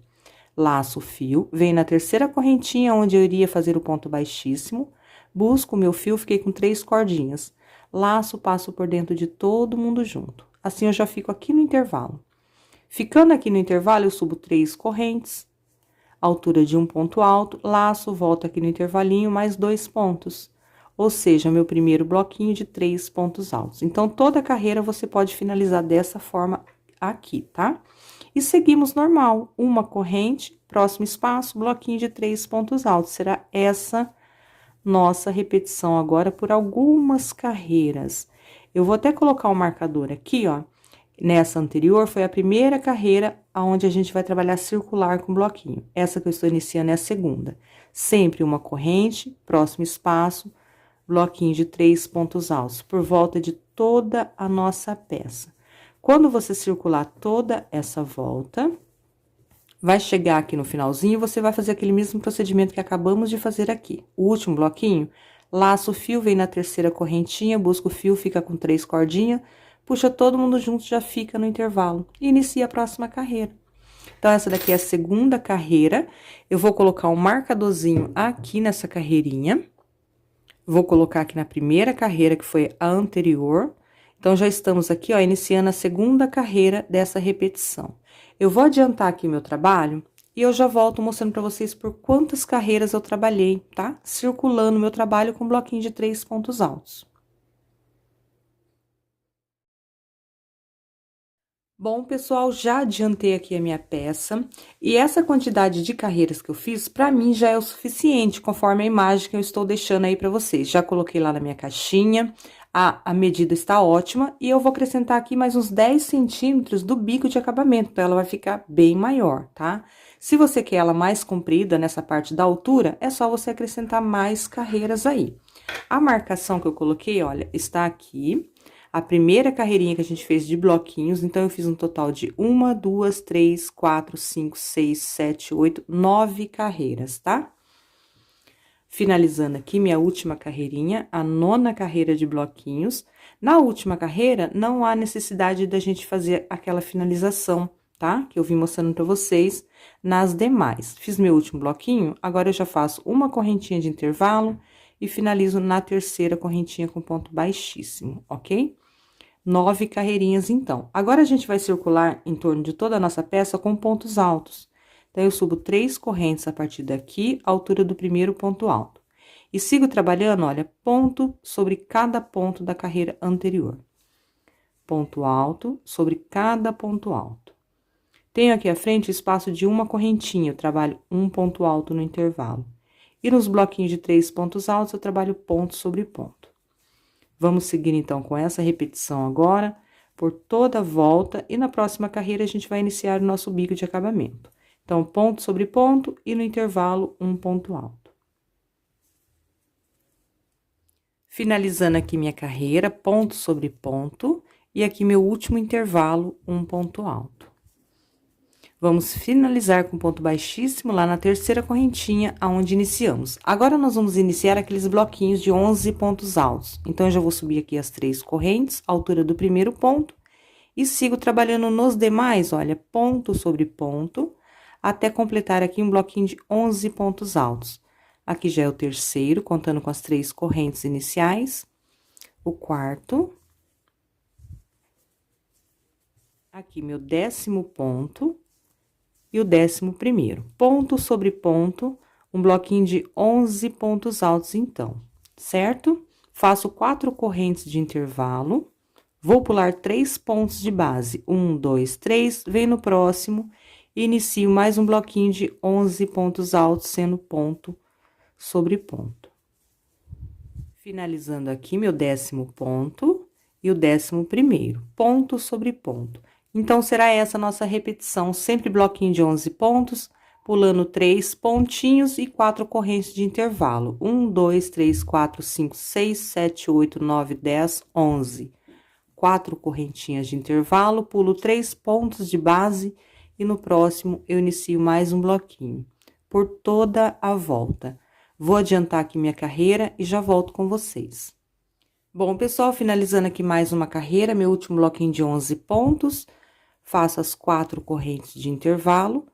Speaker 1: Laço o fio, venho na terceira correntinha onde eu iria fazer o ponto baixíssimo, busco o meu fio, fiquei com 3 cordinhas. Laço, passo por dentro de todo mundo junto. Assim, eu já fico aqui no intervalo. Ficando aqui no intervalo, eu subo 3 correntes, altura de um ponto alto, laço, volto aqui no intervalinho, mais 2 pontos. Ou seja, meu primeiro bloquinho de 3 pontos altos. Então, toda a carreira você pode finalizar dessa forma aqui, tá? E seguimos normal, uma corrente, próximo espaço, bloquinho de 3 pontos altos. Será essa nossa repetição agora por algumas carreiras. Eu vou até colocar um marcador aqui, ó. Nessa anterior, foi a primeira carreira onde a gente vai trabalhar circular com bloquinho. Essa que eu estou iniciando é a segunda. Sempre uma corrente, próximo espaço, bloquinho de 3 pontos altos, por volta de toda a nossa peça. Quando você circular toda essa volta, vai chegar aqui no finalzinho, você vai fazer aquele mesmo procedimento que acabamos de fazer aqui. O último bloquinho, laço o fio, vem na terceira correntinha, busca o fio, fica com 3 cordinhas, puxa todo mundo junto, já fica no intervalo. E inicia a próxima carreira. Então, essa daqui é a segunda carreira. Eu vou colocar um marcadorzinho aqui nessa carreirinha. Vou colocar aqui na primeira carreira, que foi a anterior. Então, já estamos aqui, ó, iniciando a segunda carreira dessa repetição. Eu vou adiantar aqui meu trabalho e eu já volto mostrando pra vocês por quantas carreiras eu trabalhei, tá? Circulando meu trabalho com bloquinho de 3 pontos altos. Bom, pessoal, já adiantei aqui a minha peça, e essa quantidade de carreiras que eu fiz, pra mim, já é o suficiente, conforme a imagem que eu estou deixando aí pra vocês. Já coloquei lá na minha caixinha, a medida está ótima, e eu vou acrescentar aqui mais uns 10 centímetros do bico de acabamento, então ela vai ficar bem maior, tá? Se você quer ela mais comprida nessa parte da altura, é só você acrescentar mais carreiras aí. A marcação que eu coloquei, olha, está aqui. A primeira carreirinha que a gente fez de bloquinhos, então, eu fiz um total de 1, 2, 3, 4, 5, 6, 7, 8, 9 carreiras, tá? Finalizando aqui minha última carreirinha, a 9ª carreira de bloquinhos. Na última carreira, não há necessidade da gente fazer aquela finalização, tá? Que eu vim mostrando pra vocês nas demais. Fiz meu último bloquinho, agora eu já faço uma correntinha de intervalo e finalizo na terceira correntinha com ponto baixíssimo, ok? 9 carreirinhas, então. Agora, a gente vai circular em torno de toda a nossa peça com pontos altos. Então, eu subo 3 correntes a partir daqui, altura do primeiro ponto alto. E sigo trabalhando, olha, ponto sobre cada ponto da carreira anterior. Ponto alto sobre cada ponto alto. Tenho aqui à frente o espaço de uma correntinha, eu trabalho um ponto alto no intervalo. E nos bloquinhos de 3 pontos altos, eu trabalho ponto sobre ponto. Vamos seguir, então, com essa repetição agora, por toda a volta, e na próxima carreira a gente vai iniciar o nosso bico de acabamento. Então, ponto sobre ponto, e no intervalo, um ponto alto. Finalizando aqui minha carreira, ponto sobre ponto, e aqui meu último intervalo, um ponto alto. Vamos finalizar com ponto baixíssimo lá na terceira correntinha, aonde iniciamos. Agora, nós vamos iniciar aqueles bloquinhos de 11 pontos altos. Então, eu já vou subir aqui as 3 correntes, altura do primeiro ponto, e sigo trabalhando nos demais, olha, ponto sobre ponto, até completar aqui um bloquinho de 11 pontos altos. Aqui já é o terceiro, contando com as 3 correntes iniciais, o quarto. Aqui, meu 10º ponto. E o 11º. Ponto sobre ponto, um bloquinho de 11 pontos altos, então, certo? Faço 4 correntes de intervalo, vou pular 3 pontos de base, 1, 2, 3, venho no próximo e inicio mais um bloquinho de 11 pontos altos, sendo ponto sobre ponto. Finalizando aqui meu 10º ponto e o 11º, ponto sobre ponto. Então, será essa a nossa repetição, sempre bloquinho de 11 pontos, pulando 3 pontinhos e 4 correntes de intervalo. 1, 2, 3, 4, 5, 6, 7, 8, 9, 10, 11. 4 correntinhas de intervalo, pulo 3 pontos de base e no próximo eu inicio mais um bloquinho, por toda a volta. Vou adiantar aqui minha carreira e já volto com vocês. Bom, pessoal, finalizando aqui mais uma carreira, meu último bloquinho de 11 pontos, faço as 4 correntes de intervalo,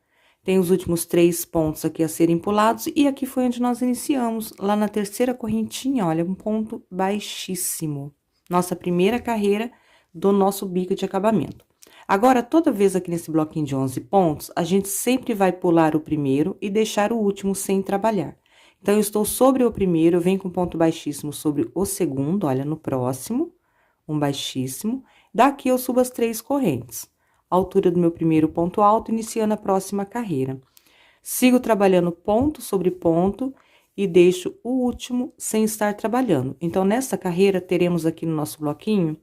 Speaker 1: tem os últimos 3 pontos aqui a serem pulados, e aqui foi onde nós iniciamos, lá na terceira correntinha, olha, um ponto baixíssimo. Nossa primeira carreira do nosso bico de acabamento. Agora, toda vez aqui nesse bloquinho de 11 pontos, a gente sempre vai pular o primeiro e deixar o último sem trabalhar. Então, eu estou sobre o primeiro, eu venho com ponto baixíssimo sobre o segundo, olha, no próximo, um baixíssimo. Daqui, eu subo as 3 correntes, altura do meu primeiro ponto alto, iniciando a próxima carreira. Sigo trabalhando ponto sobre ponto e deixo o último sem estar trabalhando. Então, nessa carreira, teremos aqui no nosso bloquinho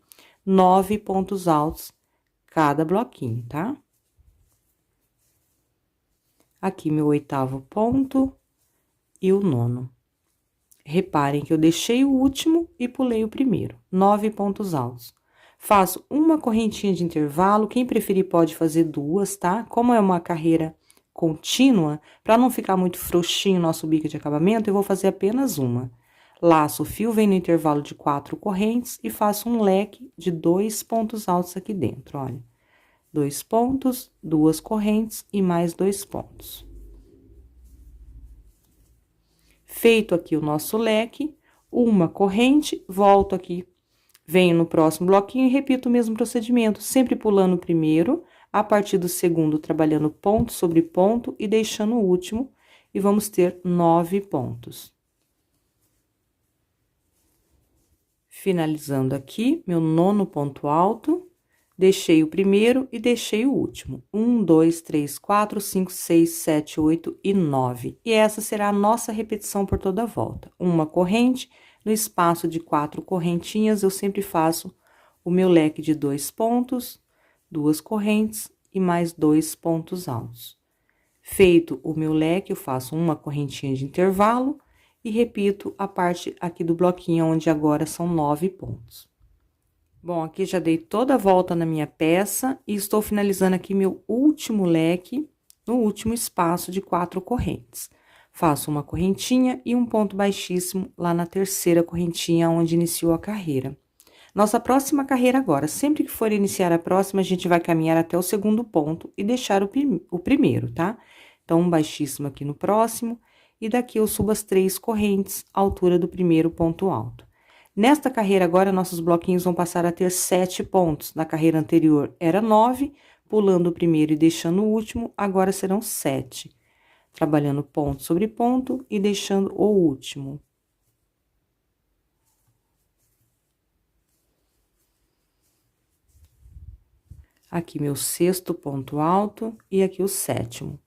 Speaker 1: 9 pontos altos cada bloquinho, tá? Aqui, meu 8º ponto e o 9º. Reparem que eu deixei o último e pulei o primeiro, 9 pontos altos. Faço uma correntinha de intervalo, quem preferir pode fazer 2, tá? Como é uma carreira contínua, para não ficar muito frouxinho o nosso bico de acabamento, eu vou fazer apenas uma. Laço o fio, venho no intervalo de 4 correntes e faço um leque de 2 pontos altos aqui dentro, olha. 2 pontos, 2 correntes e mais 2 pontos. Feito aqui o nosso leque, uma corrente, volto aqui, venho no próximo bloquinho e repito o mesmo procedimento, sempre pulando o primeiro, a partir do segundo, trabalhando ponto sobre ponto e deixando o último, e vamos ter 9 pontos. Finalizando aqui, meu 9º ponto alto, deixei o primeiro e deixei o último. 1, 2, 3, 4, 5, 6, 7, 8 e 9. E essa será a nossa repetição por toda a volta. Uma corrente, no espaço de 4 correntinhas, eu sempre faço o meu leque de 2 pontos, 2 correntes e mais 2 pontos altos. Feito o meu leque, eu faço uma correntinha de intervalo e repito a parte aqui do bloquinho, onde agora são 9 pontos. Bom, aqui já dei toda a volta na minha peça e estou finalizando aqui meu último leque no último espaço de 4 correntes. Faço uma correntinha e um ponto baixíssimo lá na terceira correntinha, onde iniciou a carreira. Nossa próxima carreira agora, sempre que for iniciar a próxima, a gente vai caminhar até o segundo ponto e deixar o primeiro, tá? Então, um baixíssimo aqui no próximo, e daqui eu subo as 3 correntes, altura do primeiro ponto alto. Nesta carreira agora, nossos bloquinhos vão passar a ter 7 pontos. Na carreira anterior era 9, pulando o primeiro e deixando o último, agora serão 7. Trabalhando ponto sobre ponto e deixando o último. Aqui meu 6º ponto alto e aqui o 7º.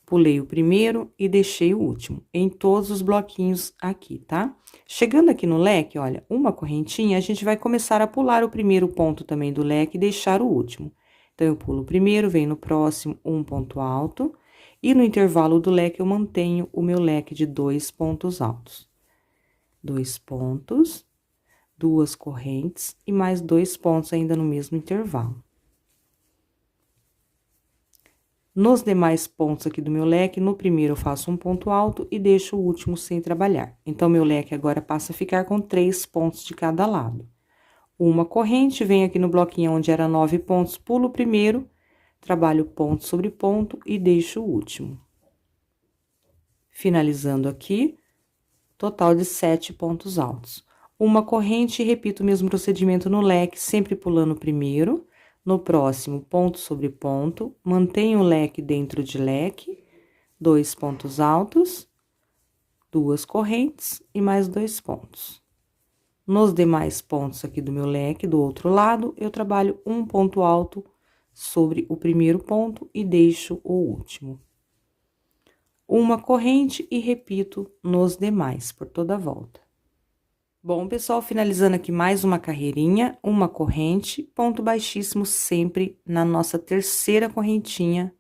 Speaker 1: Pulei o primeiro e deixei o último, em todos os bloquinhos aqui, tá? Chegando aqui no leque, olha, uma correntinha, a gente vai começar a pular o primeiro ponto também do leque e deixar o último. Então, eu pulo o primeiro, venho no próximo, um ponto alto, e no intervalo do leque eu mantenho o meu leque de 2 pontos altos. 2 pontos, 2 correntes e mais 2 pontos ainda no mesmo intervalo. Nos demais pontos aqui do meu leque, no primeiro eu faço um ponto alto e deixo o último sem trabalhar. Então, meu leque agora passa a ficar com 3 pontos de cada lado. Uma corrente, venho aqui no bloquinho onde era 9 pontos, pulo o primeiro, trabalho ponto sobre ponto e deixo o último. Finalizando aqui, total de 7 pontos altos. Uma corrente e repito o mesmo procedimento no leque, sempre pulando o primeiro. No próximo, ponto sobre ponto, mantenho o leque dentro de leque, 2 pontos altos, 2 correntes e mais 2 pontos. Nos demais pontos aqui do meu leque, do outro lado, eu trabalho um ponto alto sobre o primeiro ponto e deixo o último. Uma corrente e repito nos demais, por toda a volta. Bom, pessoal, finalizando aqui mais uma carreirinha, uma corrente, ponto baixíssimo sempre na nossa terceira correntinha,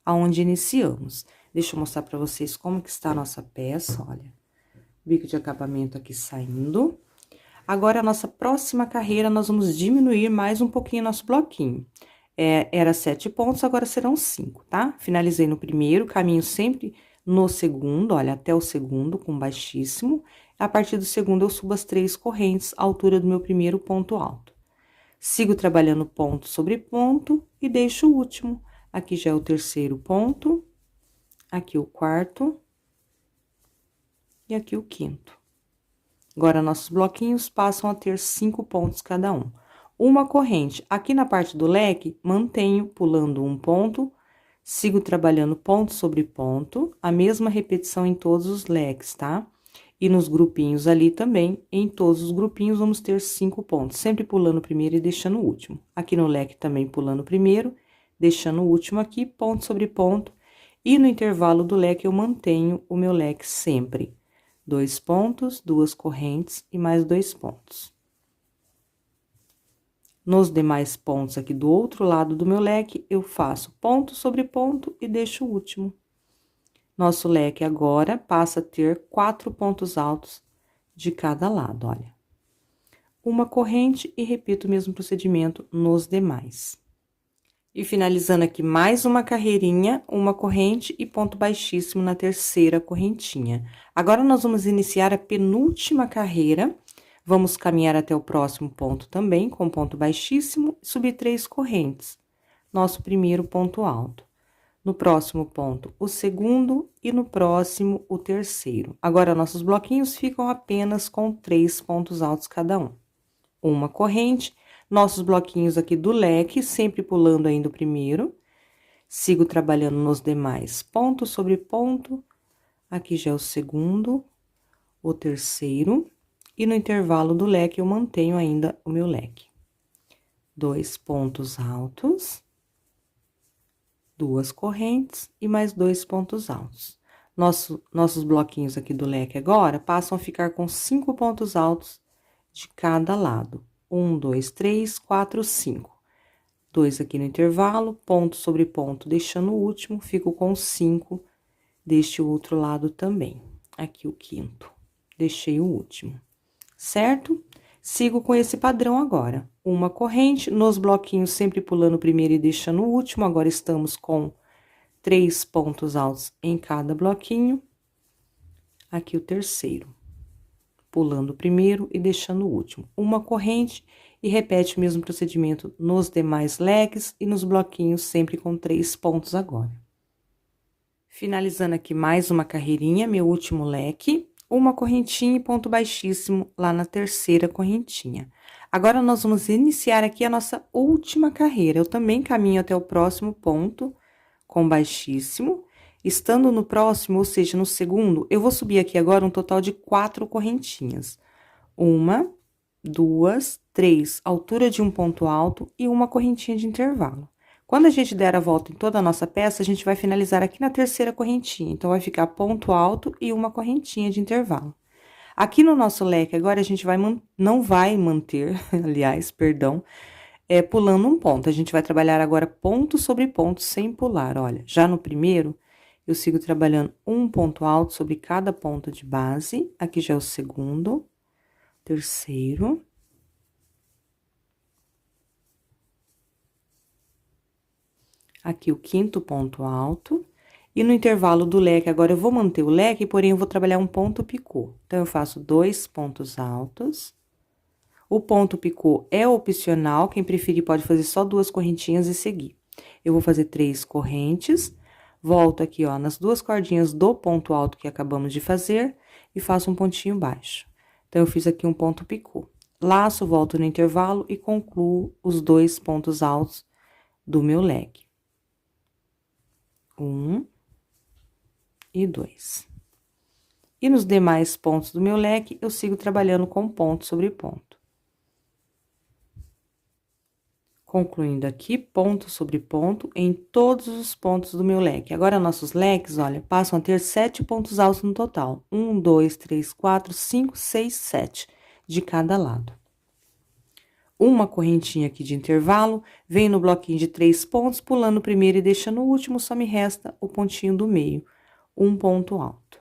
Speaker 1: aonde iniciamos. Deixa eu mostrar pra vocês como que está a nossa peça, olha. Bico de acabamento aqui saindo. Agora, a nossa próxima carreira, nós vamos diminuir mais um pouquinho nosso bloquinho. Era 7 pontos, agora serão 5, tá? Finalizei no primeiro, caminho sempre no segundo, olha, até o segundo, com baixíssimo. A partir do segundo, eu subo as 3 correntes, à altura do meu primeiro ponto alto. Sigo trabalhando ponto sobre ponto e deixo o último. Aqui já é o terceiro ponto, aqui o quarto e aqui o quinto. Agora, nossos bloquinhos passam a ter 5 pontos cada um. Uma corrente. Aqui na parte do leque, mantenho pulando um ponto, sigo trabalhando ponto sobre ponto, a mesma repetição em todos os leques, tá? E nos grupinhos ali também, em todos os grupinhos, vamos ter 5 pontos, sempre pulando o primeiro e deixando o último. Aqui no leque também pulando o primeiro, deixando o último aqui, ponto sobre ponto. E no intervalo do leque, eu mantenho o meu leque sempre. 2 pontos, 2 correntes e mais 2 pontos. Nos demais pontos aqui do outro lado do meu leque, eu faço ponto sobre ponto e deixo o último. Nosso leque agora passa a ter 4 pontos altos de cada lado, olha. Uma corrente e repito o mesmo procedimento nos demais. E finalizando aqui mais uma carreirinha, uma corrente e ponto baixíssimo na terceira correntinha. Agora, nós vamos iniciar a penúltima carreira. Vamos caminhar até o próximo ponto também, com ponto baixíssimo, e subir 3 correntes. Nosso primeiro ponto alto. No próximo ponto, o segundo, e no próximo, o terceiro. Agora, nossos bloquinhos ficam apenas com 3 pontos altos cada um. Uma corrente, nossos bloquinhos aqui do leque, sempre pulando ainda o primeiro. Sigo trabalhando nos demais, ponto sobre ponto. Aqui já é o segundo, o terceiro. E no intervalo do leque, eu mantenho ainda o meu leque. 2 pontos altos, 2 correntes e mais 2 pontos altos. Nossos bloquinhos aqui do leque agora passam a ficar com 5 pontos altos de cada lado. 1, 2, 3, 4, 5. 2 aqui no intervalo, ponto sobre ponto, deixando o último, fico com 5 deste outro lado também. Aqui o quinto, deixei o último. Certo? Sigo com esse padrão agora. Uma corrente, nos bloquinhos sempre pulando o primeiro e deixando o último. Agora, estamos com 3 pontos altos em cada bloquinho. Aqui o terceiro. Pulando o primeiro e deixando o último. Uma corrente e repete o mesmo procedimento nos demais leques e nos bloquinhos, sempre com 3 pontos agora. Finalizando aqui mais uma carreirinha, meu último leque. Uma correntinha e ponto baixíssimo lá na terceira correntinha. Agora, nós vamos iniciar aqui a nossa última carreira. Eu também caminho até o próximo ponto com baixíssimo. Estando no próximo, ou seja, no segundo, eu vou subir aqui agora um total de 4 correntinhas. 1, 2, 3, altura de um ponto alto e uma correntinha de intervalo. Quando a gente der a volta em toda a nossa peça, a gente vai finalizar aqui na terceira correntinha. Então, vai ficar ponto alto e uma correntinha de intervalo. Aqui no nosso leque, agora, a gente não vai manter, aliás, perdão, pulando um ponto. A gente vai trabalhar agora ponto sobre ponto, sem pular, olha. Já no primeiro, eu sigo trabalhando um ponto alto sobre cada ponto de base. Aqui já é o segundo, terceiro. Aqui o quinto ponto alto, e no intervalo do leque, agora eu vou manter o leque, porém eu vou trabalhar um ponto picô. Então, eu faço 2 pontos altos. O ponto picô é opcional, quem preferir pode fazer só 2 correntinhas e seguir. Eu vou fazer 3 correntes, volto aqui, ó, nas 2 cordinhas do ponto alto que acabamos de fazer, e faço um pontinho baixo. Então, eu fiz aqui um ponto picô. Laço, volto no intervalo e concluo os 2 pontos altos do meu leque. 1 e 2. E nos demais pontos do meu leque, eu sigo trabalhando com ponto sobre ponto. Concluindo aqui, ponto sobre ponto, em todos os pontos do meu leque. Agora, nossos leques, olha, passam a ter 7 pontos altos no total. 1, 2, 3, 4, 5, 6, 7 de cada lado. Uma correntinha aqui de intervalo, venho no bloquinho de 3 pontos, pulando o primeiro e deixando o último, só me resta o pontinho do meio, um ponto alto.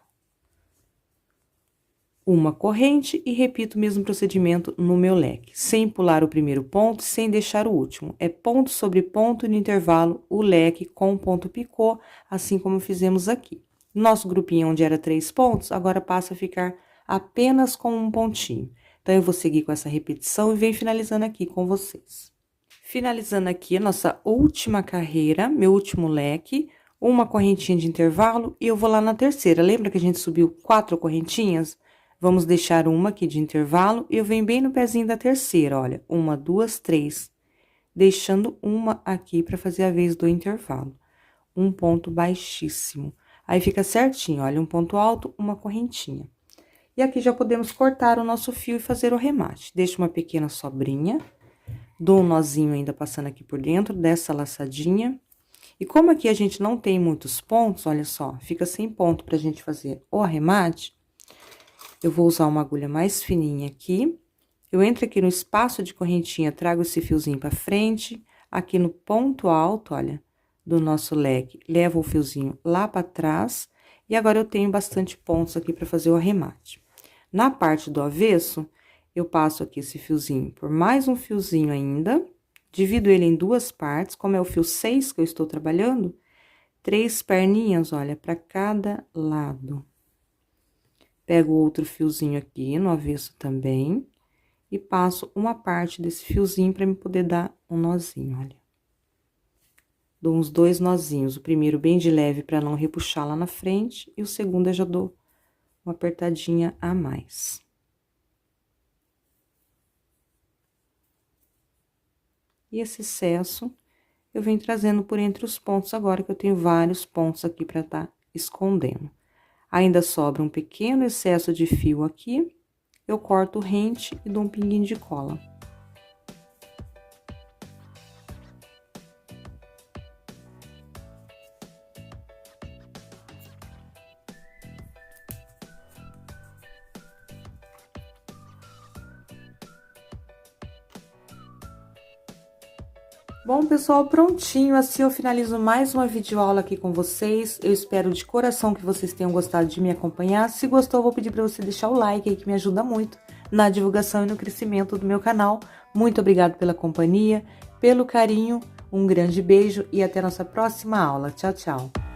Speaker 1: Uma corrente e repito o mesmo procedimento no meu leque, sem pular o primeiro ponto, sem deixar o último. É ponto sobre ponto no intervalo, o leque com ponto picô, assim como fizemos aqui. Nosso grupinho onde era 3 pontos, agora passa a ficar apenas com um pontinho. Então, eu vou seguir com essa repetição e venho finalizando aqui com vocês. Finalizando aqui a nossa última carreira, meu último leque, uma correntinha de intervalo e eu vou lá na terceira. Lembra que a gente subiu 4 correntinhas? Vamos deixar uma aqui de intervalo e eu venho bem no pezinho da terceira, olha. 1, 2, 3. Deixando uma aqui para fazer a vez do intervalo. Um ponto baixíssimo. Aí, fica certinho, olha, um ponto alto, uma correntinha. E aqui já podemos cortar o nosso fio e fazer o remate. Deixo uma pequena sobrinha. Dou um nozinho ainda passando aqui por dentro dessa laçadinha. E como aqui a gente não tem muitos pontos, olha só, fica sem ponto pra gente fazer o arremate. Eu vou usar uma agulha mais fininha aqui. Eu entro aqui no espaço de correntinha, trago esse fiozinho pra frente. Aqui no ponto alto, olha, do nosso leque, levo o fiozinho lá pra trás. E agora, eu tenho bastante pontos aqui pra fazer o arremate. Na parte do avesso, eu passo aqui esse fiozinho por mais um fiozinho ainda. Divido ele em 2 partes, como é o fio 6 que eu estou trabalhando. 3 perninhas, olha, pra cada lado. Pego outro fiozinho aqui no avesso também e passo uma parte desse fiozinho para me poder dar um nozinho, olha. Dou uns 2 nozinhos, o primeiro bem de leve para não repuxar lá na frente e o segundo eu já dou uma apertadinha a mais. E esse excesso eu venho trazendo por entre os pontos agora que eu tenho vários pontos aqui para tá escondendo. Ainda sobra um pequeno excesso de fio aqui, eu corto rente e dou um pinguinho de cola. Bom, pessoal, prontinho, assim eu finalizo mais uma videoaula aqui com vocês. Eu espero de coração que vocês tenham gostado de me acompanhar. Se gostou, eu vou pedir para você deixar o like aí, que me ajuda muito na divulgação e no crescimento do meu canal. Muito obrigada pela companhia, pelo carinho, um grande beijo e até a nossa próxima aula. Tchau, tchau!